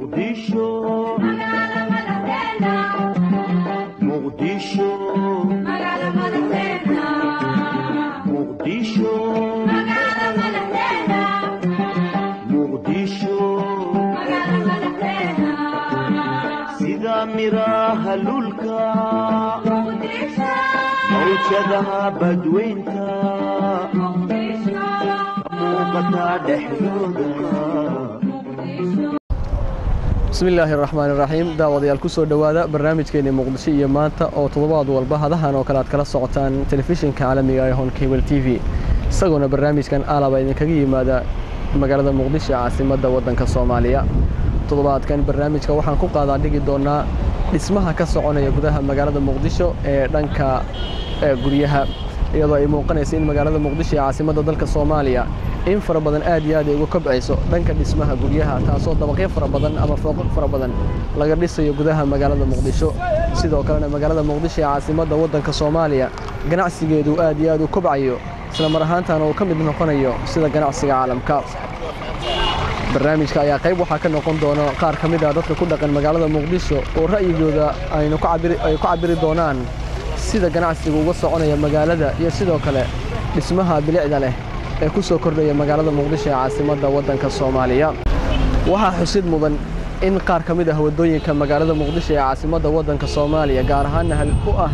مقديشو مقديشو مقديشو مقديشو سيدا مراها لولكا موجدها بدوينتا موقتا دحيودا. بسم الله الرحمن الرحيم داوديال كسو دوادا برنامجكeenii Muqdisho iyo maanta oo toddobaad walba hadahan oo kala kala socotaan telefishinka caalamiga ah ee Cable TV isaguna barnaamijkan alaba idin kaga yimaada magaalada Muqdisho caasimadda wadanka Soomaaliya toddobaadkan barnaamijka waxaan ku qaadaa dhigi doonaa dhismaha ka soconaya gudaha magaalada Muqdisho ee dhanka guryaha iyadoo ay muuqanayso in magaalada Muqdisho caasimadda dalka Soomaaliya in fara badan aad iyo aad ugu kabcayso dhanka dhismaha guryaha taasoo dabaqyo fara badan ama fooqaq fara badan laga dhisayo gudaha magaalada Muqdisho sidoo kale magaalada Muqdisho caasimadda wadanka Soomaaliya ganacsigeedu aad iyo aad u kabcayo isla mar ahaantaana uu ka mid noqonayo sida ganacsiga caalamka barnaamijka ayaa qayb waxa ka noqon doona qaar kamid ah dadka ku dhaqan magaalada Muqdisho oo ra'yigooda ay ku cabiri doonaan sida ganacsigu uga soconaya magaalada iyo sidoo kale dhismaha bilicda leh ee ku soo kordhaya magaalada Muqdisho caasimadda wadanka Soomaaliya waxa xusid mudan in qaar kamid ah wadooyinka magaalada Muqdisho ee caasimadda wadanka Soomaaliya gaar ahaan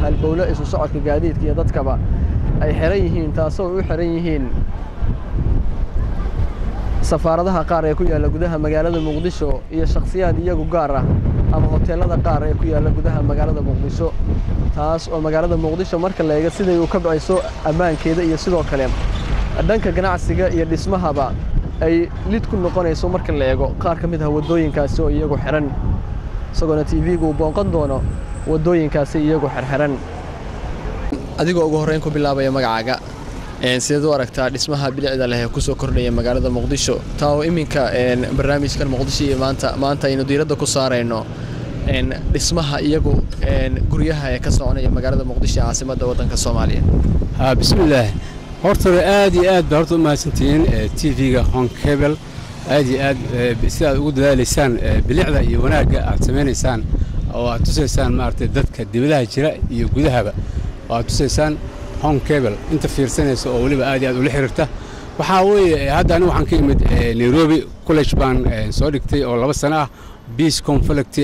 halbowle isu socodka gaadiidka iyo dadkaba ay xiran yihiin taasoo u xiran yihiin safaaradaha qaar ee ku yaala gudaha magaalada Muqdisho iyo shakhsiyaad iyagu gaar ah ama hoteelada qaar ee ku yaala gudaha magaalada Muqdisho taas oo magaalada Muqdisho marka la eego siday u kabcayso amaankeeda iyo sidoo kale dhanka ganacsiga iyo dhismahaba ay lid ku noqonayso marka la eego qaar kamid ah wadooyinkaasi oo iyagu xiran isagoo TV-gu boonqan doono wadooyinkaasi iyagu xirxiran adigoo ugu horeyn ku bilaabaya magacaaga sidoo aragtaa dhismaha bilicda leh ee ku soo kordhaya magaalada Muqdisho taa iminka barnaamijkan Muqdisho iyo maanta aynu diiradda ku saareyno dhismaha iyagu guryaha ee ka soconaya magaalada Muqdisho caasimadda wadanka Soomaaliya bismillaah horta aad iyo aad baad u mahadsantihiin TV-ga Cable aad iyo aad si aad ugu dadaaleysaan bilicda iyo wanaagga aad sameeynaysan oo aad tusaysaan maartay dadka dibadaha jira iyo gudahaba oo aad tusaysaan Cable inta fiirsanayso oo waliba aad iyo aad u la xiriirta waxa weeye hadda anigu waxaan ka imid Nairobi college baan soo dhigtay oo 2 sano ah peace conflict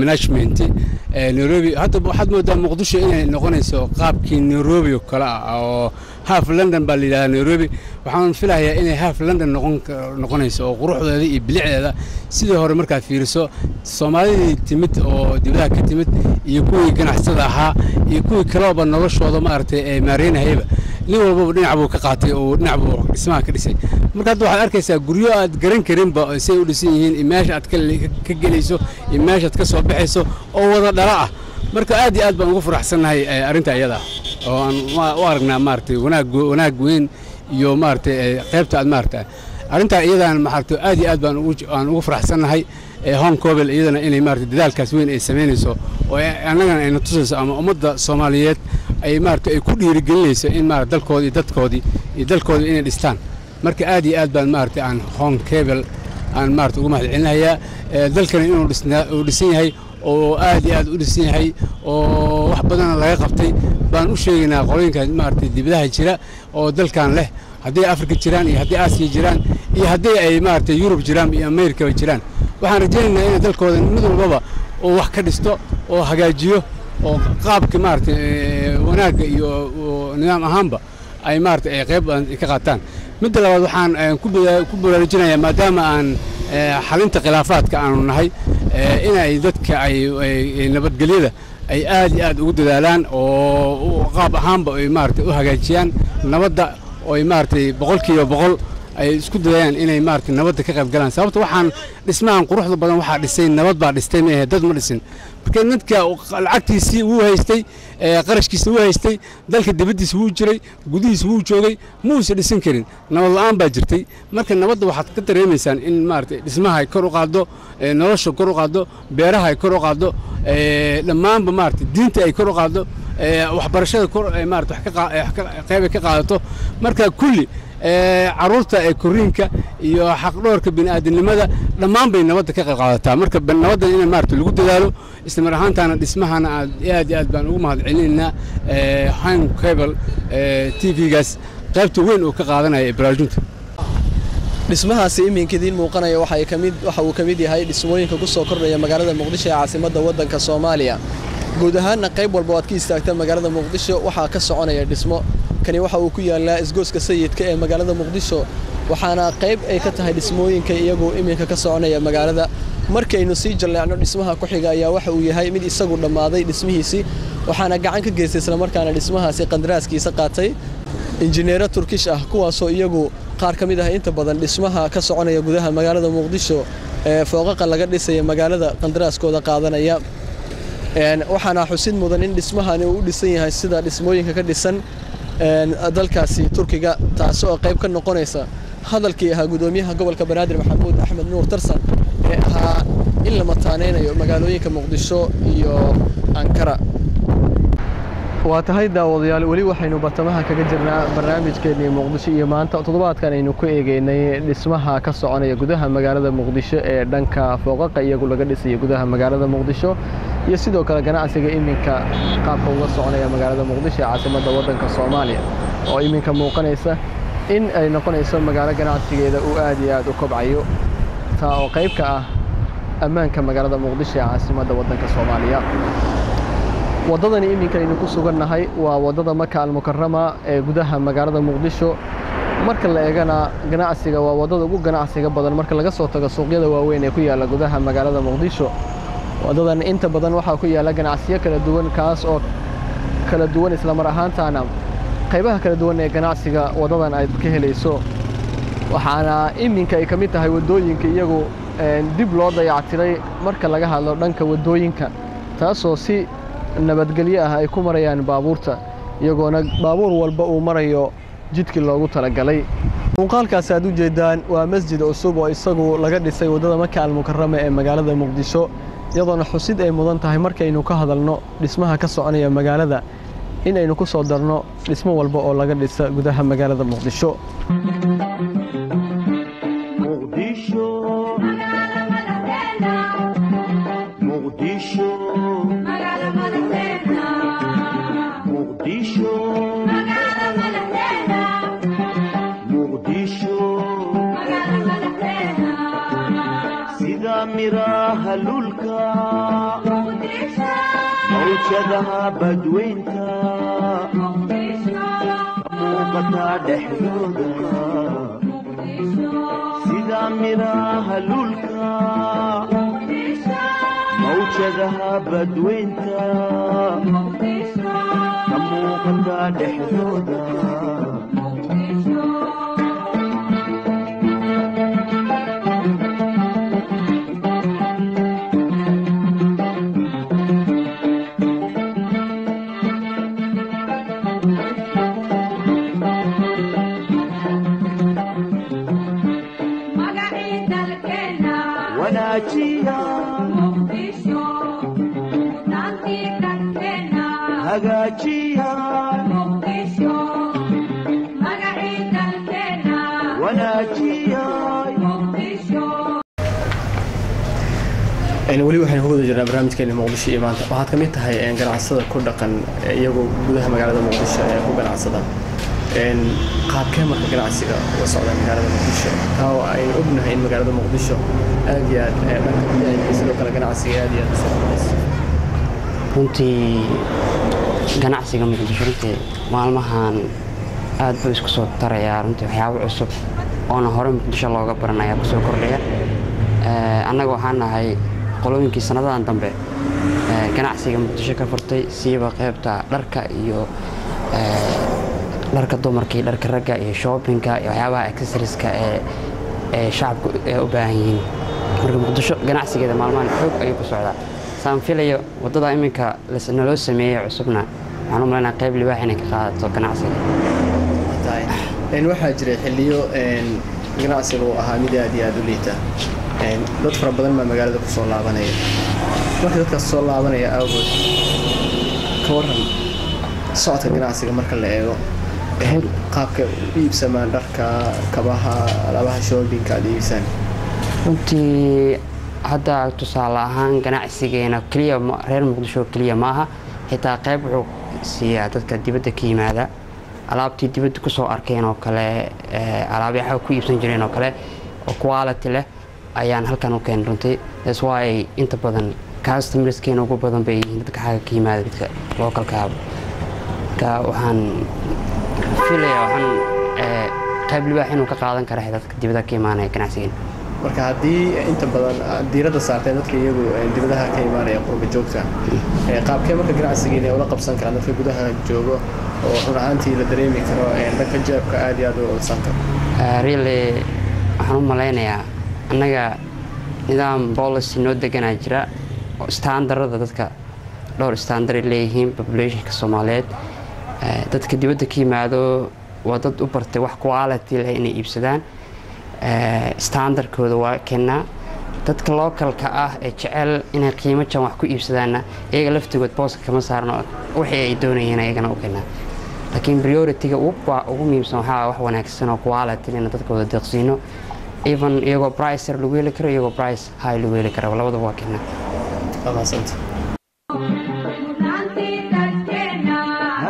management Nairobi hadda waxaad moodaa Muqdisho inay noqonayso qaabkii Nairobi oo kala ah oo half London baa la yiraahdaa Nairobi waxaan filayaa inay half London noqonayso oo quruxdeeda iyo bilicdeeda sidoo hore markaad fiiriso Soomaalida timid oo dibadaha ka timid iyo kuwii ganacsada ahaa iyo kuwii kaleba noloshooda ma aragtay ay maareynayba nin walba dhinac buu ka qaatay oo dhinac buu dhismaha ka dhisay marka hadda waxaad arkaysaa guryo aad garan karinba say u dhisan yihiin imaash aad ka gelayso imaash aad ka soo baxayso oo wada dhala ah marka aad iyo aad baan ugu faraxsanahay arinta iyada oo aan u aragnaa maartay wanaag weyn iyo maartay qaybta aad maartay arinta iyadaan maartay aad iyo aad baan ugu faraxsanahay Cable iyadana inay maartay dadaalkaas weyn ay sameynayso oo annagana ay tusayso ama ummadda Soomaaliyeed ay maartay ay ku dhiirigelinayso in maartay dalkoodii inay dhistaan marka aad iyo aad baan maartay aan Cable aan maartay ugu mahadcelinayaa dalkan inuu dhisan yahay oo aad iyo aad u dhisan yahay oo wax badan laga qabtay baan u sheegaynaa qolooyinka maartay dibadaha jira oo dalkan leh haddii Afrika jiraan iyo haddii Aasiya jiraan iyo haddii ay maartay Yurub jiraan iyo Ameerika jiraan waxaan rajaynaynaa in dalkooda mid walba oo wax ka dhisto oo hagaajiyo oo qaabka maartay wanaagga iyo nidaam ahaanba ay maartay ay qayb ka qaataan mid labaad waxaan ku baraarujinayaa maadaama aan xalinta khilaafaadka aanu nahay in ay dadka ay nabadgelyada ay aad iyo aad ugu dadaalaan oo qaab ahaanba ay maartay u hagaajiyaan nabadda oo ay maartay 100% ay isku dayaan inay maartay nabadda ka qayb galaan sababta waxaan dhismahan quruxda badan waxa dhisay nabad baa dhistay ma dad ma dhisin marka dadka lacagtiisii uu haystay qarashkiisa uu haystay dalka dibadiisa uu jiray gudihiisa uu joogay muusa dhisin karin nabad la'aan baa jirtay marka nabadda waxaad ka dareemaysaan in maartay dhismaha ay kor u qaado nolosha kor u qaado beeraha ay kor u qaado dhammaanba maartay diinta ay kor u qaado waxbarashada kor ay maartay qayb ka qaadato marka kulli caruurta ee koriinka iyo xaqdhoorka bini'aadanimada dhammaan bay nabadda ka qayb qaadataa marka nabadda in maaragtay lagu dadaalo isla mar ahaantaana dhismahana aad iyo aad baan ugu mahadcelinaynaa Han Cable TV-gaas qaybta weyn oo ka qaadanaya baraarujinta dhismahaasi iminka idiin muuqanaya waxa uu ka mid yahay dhismooyinka ku soo kordhaya magaalada Muqdisho ee caasimadda waddanka Soomaaliya guud ahaanna qayb walba oo aad ka istaagtaa magaalada Muqdisho waxaa ka soconaya dhismo kani waxa uu ku yaalaa isgooska sayidka ee magaalada Muqdisho waxaana qayb ay ka tahay dhismooyinka iyagoo iminka ka soconaya magaalada markaynu sii jaleecno dhismaha ku xiga ayaa waxa uu yahay mid isagu dhamaaday dhismihiisi waxaana gacan ka geystay isla markaana dhismahaasi qandaraaskiisa qaatay injineero Turkish ah kuwaasoo iyagu qaar ka mid ah inta badan dhismaha ka soconaya gudaha magaalada Muqdisho ee fooqaqa laga dhisay magaalada qandaraaskooda qaadanaya waxaana xusid mudan in dhismahani uu dhisan yahay sida dhismooyinka ka dhisan dalkaasi Turkiga taasoo qayb ka noqonaysa hadalkii ahaa gudoomiyaha gobolka Banaadir Maxamuud Axmed Nuur Tarsan ee ahaa in la mataaneynayo magaalooyinka Muqdisho iyo Ankara waa tahay daawadayaal wali waxaynu bartamaha kaga jirnaa barnaamijkeennii Muqdisho iyo maanta toddobaadkan aynu ku eegaynay dhismaha ka soconaya gudaha magaalada Muqdisho ee dhanka fooqaqa iyagu laga dhisay gudaha magaalada Muqdisho iyo sidoo kale ganacsiga iminka qaabka uga soconaya magaalada Muqdisho ee caasimadda waddanka Soomaaliya oo iminka muuqanaysa in ay noqonayso magaalo ganacsigeeda uu aad iyo aad u kobcayo taa oo qayb ka ah ammaanka magaalada Muqdisho ee caasimadda waddanka Soomaaliya wadadani iminka aynu ku sugannahay waa wadada Maka al-Mukarrama ee gudaha magaalada Muqdisho marka la eegana ganacsiga waa wadada ugu ganacsiga badan marka laga soo tago suuqyada waaweyn ee ku yaala gudaha magaalada Muqdisho wadadan inta badan waxa ku yaala ganacsiyo kala duwan kaas oo kala duwan isla mar ahaantaana qaybaha kala duwan ee ganacsiga wadadan ay ka helayso waxaana iminka ay kamid tahay wadooyinka iyagu dib loo dayactiray marka laga hadlo dhanka wadooyinka taasoo si nabadgelyo ah ay ku marayaan baabuurta iyagoona baabuur walba uu marayo jidkii loogu talagalay muuqaalkaas aad u jeedaan waa masjid cusub oo isagu laga dhisay wadada Maka al-Mukarrama ee magaalada Muqdisho iyadoona xusid ay mudan tahay markaynu ka hadalno dhismaha ka soconaya magaalada in aynu ku soo darno dhismo walba oo laga dhisa gudaha magaalada Muqdisho miraha lulka mawjadaha badweynta muuqata dhexdooda sida miraha lulka mawjadaha badweynta ka muuqata dhexdooda wali waxaan ku wada jirnaa barnaamijkeena Muqdisho iyo maanta waxaad ka mid tahay ganacsada ku dhaqan iyagoo gudaha magaalada Muqdisho ee ku ganacsada qaabkee marka ganacsiga uga socda magaalada Muqdisho oo ay ognahay in magaalada Muqdisho aad iyo aad dhanka biyaha sidoo kale ganacsiga aad iyo aad u socda runtii ganacsiga Muqdisho runtii maalmahan aad buu isku soo taraya runtii waxyaabo cusub oo hore Muqdisho looga baranaya ku soo kordhaya annaga waxaan nahay qolooyinkii sanadadan dambe ganacsiga Muqdisho ka furtay siiba qaybta dharka iyo dharka dumarka iyo dharka ragga iyo shoppingka iyo waxyaabaha accessorieska ee shacabku u baahan yihiin marka Muqdisho ganacsigeeda maalmahan xoog ayuu ku socdaa saan filayo wadada iminka loo sameeyay cusubna waxaan u maleynayaa qayb libaax inay ka qaadato ganacsiga waxaa jiray xilliyo ganacsigu ahaa mid aad iyo aad u liita dad fara badan baa magaalada ku soo laabanaya marka dadkaas soo laabanaya awgood ka waran socodka ganacsiga marka la eego qaabka iibsamaan dharka kabaha alabaha shoppingka aad iibsaan runtii hadda tusaale ahaan ganacsigeena kaliya reer muqdisho kaliya maaha xitaa qayb wuxuu siiyaa dadka dibadda ka yimaada alaabtii dibadda ku soo arkeen oo kale alaabaha ku iibsan jireen oo kale oo quality leh ayaan halkan u keen runtii that's why inta badan customerskeena ugu badan bay yihiin dadka xagga ka yimaada dadka localka ka waxaan filayaa qayb libaax inuu ka qaadan kara dadka dibadda ka imaanaya ganacsigeena marka haddii inta badan diiradda saarteen dadka iyagu dibadaha ka imaanaya qurba joogta qaabkee marka ganacsigeena ula qabsan karaan dadka gudaha joogo oo run ahaantii la dareemi karo dhanka jeebka aad iyo aad u codsan karo really waxaan u malaynayaa annaga nidaam policy noo deganaa jira oo standardada dadka dhowr standard ay leeyihiin populationka Soomaaliyeed dadka dibadda ka yimaado waa dad u bartay wax quality leh inay iibsadaan standardkooda waa keenaa dadka localka ah ee jecel inay qiimo jaban wax ku iibsadaanna iyaga laftigood booska kama saarno wixii ay doonayeen ayagana u keenaa laakiin priority-ga ugu muhiimsan waxaa wax wanaagsan oo quality leh dadka wada deeqsiino even iyagoo price lagu heli karo iyagoo price high lagu heli karo labadaba waa keenaa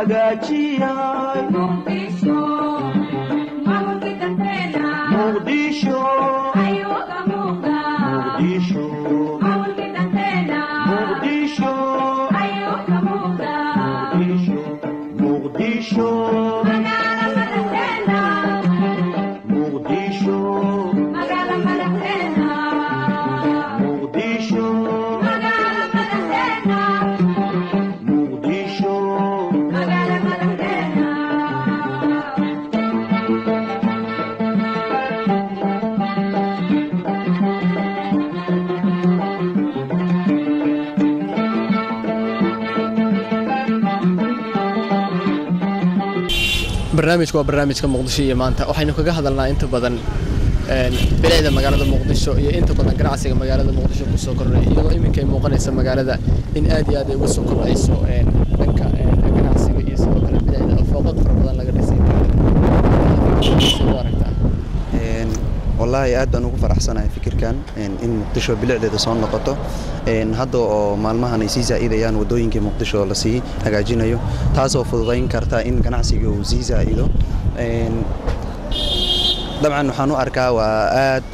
hagaajiyay Muqdisho ayaga muuqda Muqdisho ayaga muuqda Muqdisho magala madaxdeena Muqdisho magala madaxdeena Muqdisho magala madaxdeena Muqdisho magala madaxdeena barnaamijku waa barnaamijka Muqdisho iyo maanta waxaynu kaga hadalnaa inta badan bilicda magaalada Muqdisho iyo inta badan ganacsiga magaalada Muqdisho ku soo kordhay iyadoo iminka ay muuqanaysa magaalada in aad iyo aad ay uga soo kordhayso dhanka ganacsiga iyo sidoo kale bilicda fooqad fara badan laga dhisay والله aad baan ugu faraxsanahay fikirkan in Muqdisho bilicdeeda soo noqoto hadda oo maalmahan ay sii zaa'idayaan wadooyinka Muqdisho la sii hagaajinayo taas oo fududeyn karta in ganacsiga uu sii zaa'ido dabcan waxaan u arkaa waa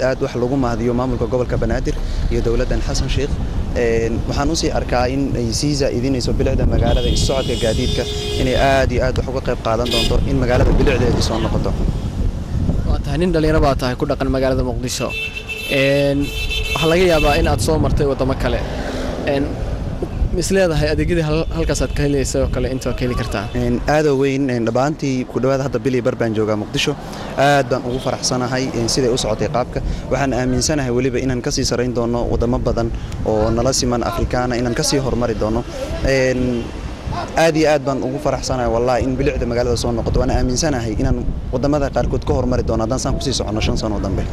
aad wax lagu mahadiyo maamulka gobolka Banaadir iyo dawladdan Xasan Sheekh waxaan u sii arkaa in ay sii zaa'idinayso bilicda magaalada iyo socodka gaadiidka inay aad iyo aad wax uga qayb qaadan doonto in magaalada bilicdeeda soo noqoto nin dhalinyaro baa tahay ku dhaqan magaalada Muqdisho waxa laga yaabaa in aad soo martay wadamo kale misleedahay adeegyada halkaas aad ka helayso kale inta ka heli kartaa aad weyn dhabaantii ku dhawaad hadda bili barbaan jooga Muqdisho aad baan ugu faraxsanahay sida ay u socotay qaabka waxaan aaminsanahay waliba inaan ka sii sareyn doono wadamo badan oo nala siman Afrikaana inaan ka sii hormari doono aad iyo aad baan ugu faraxsanahay wallahi in bilicda magaalada soo noqoto waan aaminsanahay inaan wadamada qaar kood ka hormari doono haddaan saan ku sii socono 5 sano dambe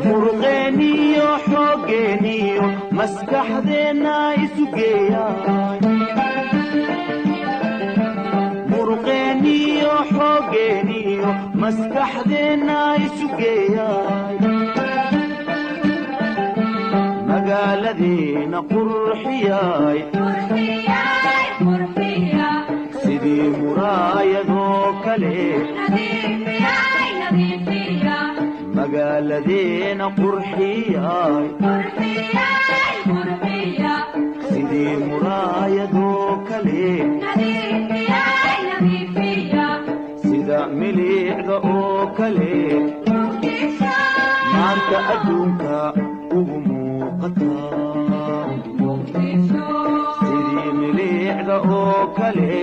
muruqeeniyo xoogeeniyo maskaxdeena isu geeyay muruqeeniyo xoogeeniyo maskaxdeena isu geeyay magaaladeena qurxiyay sidii muraayadoo kale magaaladeena qurxiyay sidii muraayadoo kale sida milicda oo kale maanta adduunka ugu muuqataa sidii milicda oo kale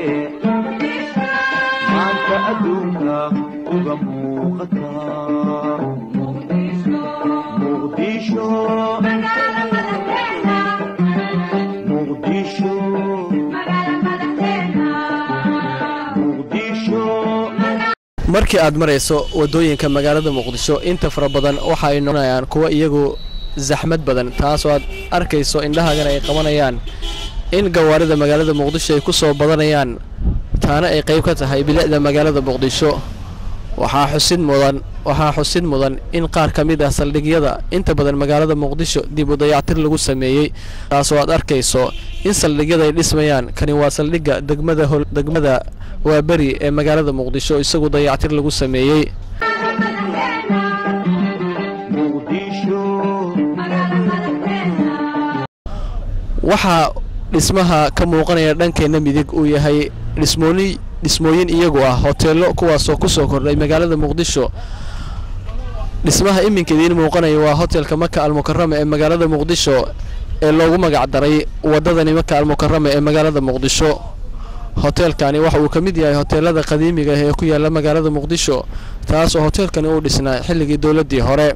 maanta adduunka uga muuqataa Muqdisho Muqdisho Muqdisho markii aad marayso wadooyinka magaalada muqdisho inta fara badan waxa ay noqonayaan kuwa iyagu zaxmad badan taasoo aad arkayso indhahaagan ay qabanayaan in gawaarida magaalada muqdisho ay ku soo badanayaan taana ay qayb ka tahay bilicda magaalada muqdisho waxaa xusid mudan in qaar ka mid ah saldhigyada inta badan magaalada muqdisho dib u dayactir lagu sameeyey taasoo aad arkayso in saldhigyada ay dhismayaan kani waa saldhigga degmada waaberi ee magaalada muqdisho isagu dayactir lagu sameeyey waxaa dhismaha ka muuqanaya dhankeena midig uu yahay dhismooyin iyagu ah hoteelo kuwaasoo ku soo kordhay magaalada muqdisho dhismaha iminka idiin muuqanaya waa hotelka Maka Al-Mukarrama ee magaalada muqdisho ee loogu magac daray wadadani Maka Al-Mukarrama ee magaalada muqdisho hotelkani waxa uu ka mid yahay hoteelada qadiimiga ah ee ku yaala magaalada muqdisho taasoo hotelkani uu dhisnaa xilligii dawladii hore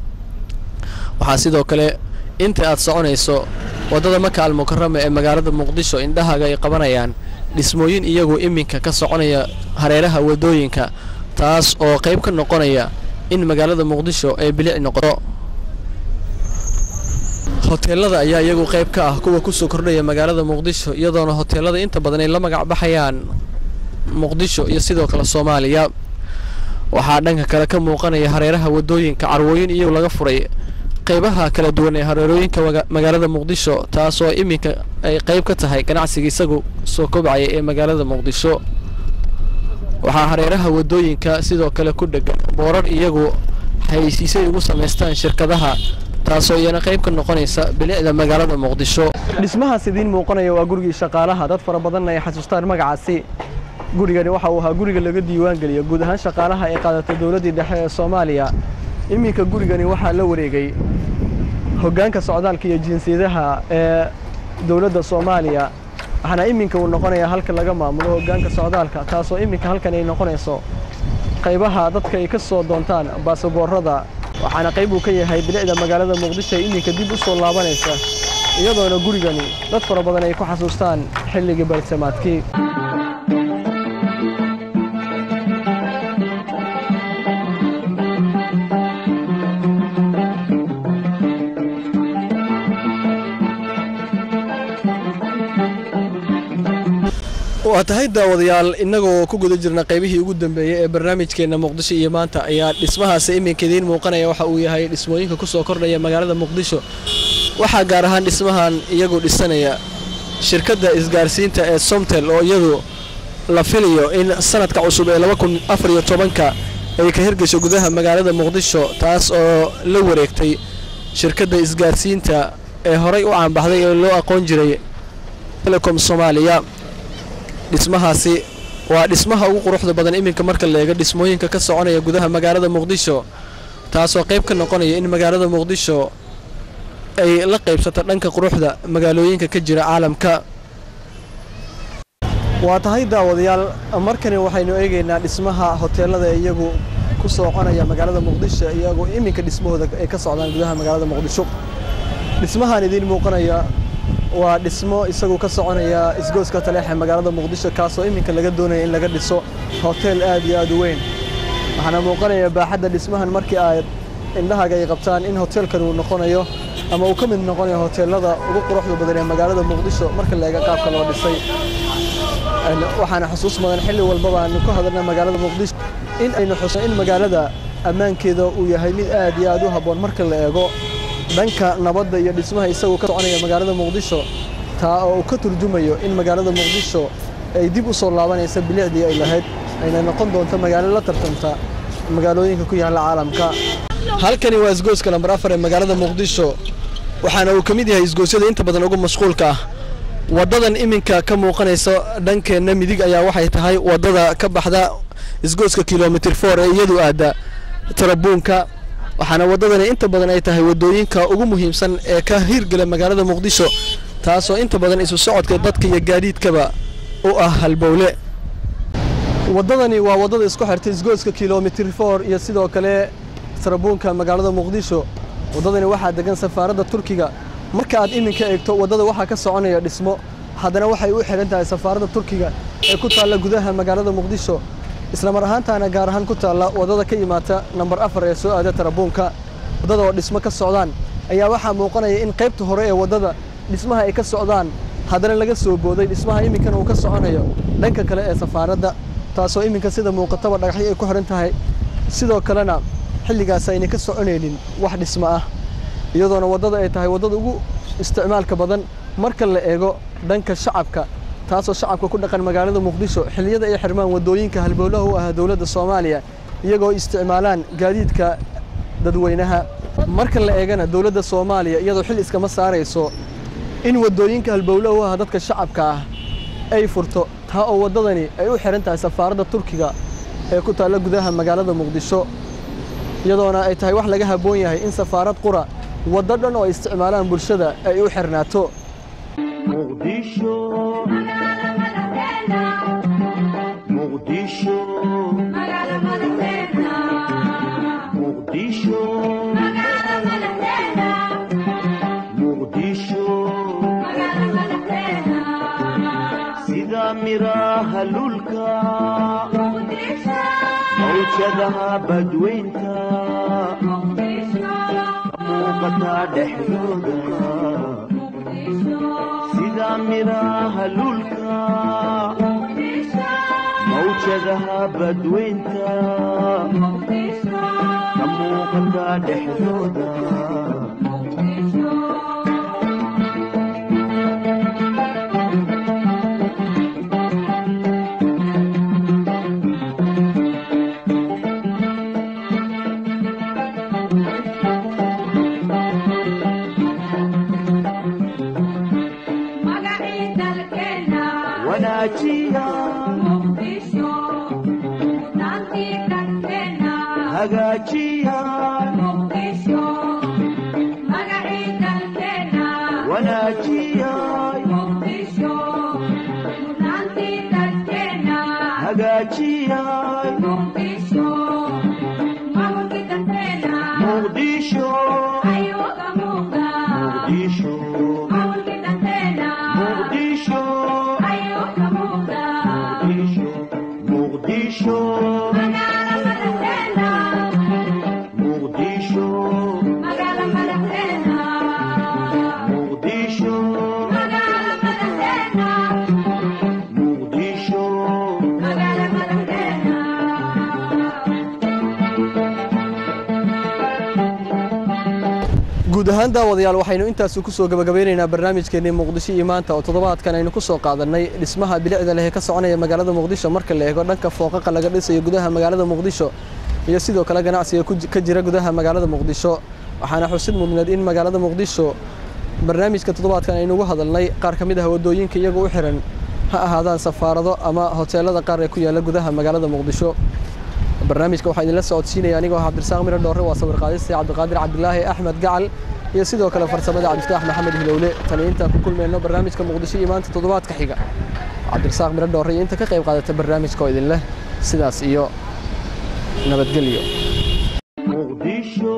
waxaa sidoo kale inta aad soconayso wadada Maka Al-Mukarrama ee magaalada muqdisho indhahaaga ay qabanayaan dhismooyin iyagu iminka ka soconaya hareeraha wadooyinka taas oo qayb ka noqonaya in magaalada muqdisho ay bilic noqoto hoteelada ayaa iyagu qayb ka ah kuwa ku soo kordhaya magaalada muqdisho iyadoona hoteelada inta badan ay la magac baxayaan muqdisho iyo sidoo kale Soomaaliya waxaa dhanka kale ka muuqanaya hareeraha wadooyinka carwooyin iyagu laga furay qaybaha kala duwan ee hareerooyinka magaalada muqdisho taasoo iminka ay qayb ka tahay ganacsiga isagu soo kobcaya ee magaalada muqdisho waxaa hareeraha wadooyinka sidoo kale ku dhagan boorar iyagu haysiisay ugu sameystaan shirkadaha taasoo iyana qayb ka noqonaysa bilicda magaalada muqdisho dhismahaas idiin muuqanaya waa gurigii shaqaalaha dad fara badan ay xasuustaan magacaasi gurigani waxa uu ahaa guriga laga diiwaan geliyo guud ahaan shaqaalaha ay qaadatay dawladda dhexe ee Soomaaliya iminka gurigani waxaa la wareegay hoggaanka socdaalka iyo jinsiyadaha ee dawladda Soomaaliya waxaana iminka uu noqonayaa halka laga maamulo hoggaanka socdaalka taasoo iminka halkan ay noqonayso qaybaha dadka ay ka soo doontaan baasaboorada waxaana qayb uu ka yahay bilicda magaalada muqdisho ee iminka dib u soo laabanaysa iyadoona gurigani dad fara badan ay ku xasuustaan xilligii bartamaadkii waa tahay daawadayaal inagoo ku guda jirna qaybihii ugu dambeeyay ee barnaamijkeena muqdisho iyo maanta ayaa dhismahaasi iminka idiin muuqanaya waxa uu yahay dhismooyinka ku soo kordhaya magaalada muqdisho waxaa gaar ahaan dhismahan iyagu dhisanaya shirkadda isgaarsiinta ee Somtel oo iyadu la filayo in sanadka cusub ee 2014 ay ka hirgasho gudaha magaalada muqdisho taas oo la wareegtay shirkadda isgaarsiinta ee horay u caanbaxday ee loo aqoon jiray Telecom Soomaaliya dhismahaasi waa dhismaha ugu quruxda badan iminka marka la eego dhismooyinka ka soconaya gudaha magaalada muqdisho taasoo qayb ka noqonaya in magaalada muqdisho ay la qaybsato dhanka quruxda magaalooyinka ka jira caalamka waa tahay daawadayaal markani waxaynu eegaynaa dhismaha hoteelada iyagu ku soconaya magaalada muqdisho iyagu iminka dhismahooda ay ka socdaan gudaha magaalada muqdisho dhismahan idiin muuqanaya waa dhismo isagu ka soconaya isgooska Taleex magaalada muqdisho kaasoo iminka laga doonayo in laga dhiso hotel aad iyo aad u weyn waxaana muuqanaya baaxadda dhismahan markii ay indhahaaga ay qabtaan in hotelkan uu noqonayo ama uu ka mid noqonayo hoteelada ugu quruxda badan ee magaalada muqdisho marka la eego qaabka loo dhisay waxaana xusuus mudan xilli walba aan ku hadalna magaalada muqdisho in aynu xusno in magaalada ammaankeeda uu yahay mid aad iyo aad u habboon marka la eego dhanka nabadda iyo dhismaha isagu ka soconaya magaalada muqdisho taa oo uu ka turjumayo in magaalada muqdisho ay dib u soo laabanaysa bilicdii ay lahayd ayna noqon doonto magaalo la tartanta magaalooyinka ku yaala caalamka halkani waa isgooska lambar 4 ee magaalada muqdisho waxaana uu ka mid yahay isgoosyada inta badan ugu mashquulka ah wadadan iminka ka muuqanaysa dhankeena midig ayaa waxay tahay wadada ka baxda isgooska kilometer 4 ee iyadu aada Tarabuunka waxaana wadadani inta badan ay tahay wadooyinka ugu muhiimsan ee ka hirgala magaalada muqdisho taasoo inta badan isu socodka dadka iyo gaadiidkaba u ah halbowle wadadani waa wadada isku xirtay isgooska kilometer 4 iyo sidoo kale Tarabuunka magaalada muqdisho wadadani waxaa degan safaaradda Turkiga marka aad iminka eegto wadada waxa ka soconaya dhismo haddana waxay u xiran tahay safaaradda Turkiga ee ku taala gudaha magaalada muqdisho isla mar ahaantaana gaar ahaan ku taalla wadada ka yimaata nambar 4 ee soo aada tarabuunka wadada oo dhismo ka socdaan ayaa waxaa muuqanaya in qaybta hore ee wadada dhismaha ay ka socdaan haddana laga soo booday dhismaha iminkana uu ka soconayo dhanka kale ee safaaradda taasoo iminka sida muuqataba dhagaxyo ay ku xiran tahay sidoo kalena xilligaas ayna ka soconaynin wax dhismo ah iyadoona wadada ay tahay wadada ugu isticmaalka badan marka la eego dhanka shacabka taasoo shacabka ku dhaqan magaalada Muqdisho xilliyada ay xirmaan wadooyinka halbowlaha u ah dawladda Soomaaliya iyagoo isticmaalaan gaadiidka dadweynaha marka la eegana dawladda Soomaaliya iyadoo xil iska ma saarayso in wadooyinka halbowlaha u ah dadka shacabka ah ay furto taa oo wadadani ay u xiran tahay safaaradda Turkiga ee ku taalla gudaha magaalada Muqdisho iyadoona ay tahay wax laga haboon yahay in safaarad qura waddo dhan oo isticmaalaan bulshada ay u xirnaato Muqdisho Muqdisho Muqdisho Muqdisho sida miraha lulka mawjadaha badweynta muuqata dhexdooda sida miraha lulka mawjadaha badweynta ka muuqata dhexdooda guud ahaan daawadayaal waxaynu intaas ku soo gabagabaynaynaa barnaamijkeennii Muqdisho iyo maanta oo toddobaadkan aynu ku soo qaadanay dhismaha bilicda leh ee ka soconaya magaalada Muqdisho marka la eego dhanka fooqaqa laga dhisayo gudaha magaalada Muqdisho iyo sidoo kale ganacsiga ka jira gudaha magaalada Muqdisho waxaana xusid mudnayd in magaalada Muqdisho barnaamijka toddobaadkan aynu uga hadalnay qaar ka mid ah wadooyinka iyaga u xiran ha ahaadaan safaarado ama hoteelada qaar ee ku yaala gudaha magaalada Muqdisho barnaamijka waxa idin la socodsiinaya anigoo Cabdirasaaq Miro Dhoore waa sawir qaadista Cabdiqaadir Cabdilaahi Axmed Gacal iyo sidoo kale farsamada Cabdifataax Maxamed Hilowle taliinta ku kulmeyno barnaamijka Muqdisho iyo maanta toddobaadka xiga Cabdirasaaq Miro Dhoore inta ka qayb qaadatay barnaamijka oo idin leh sidaas iyo nabadgelyo Muqdisho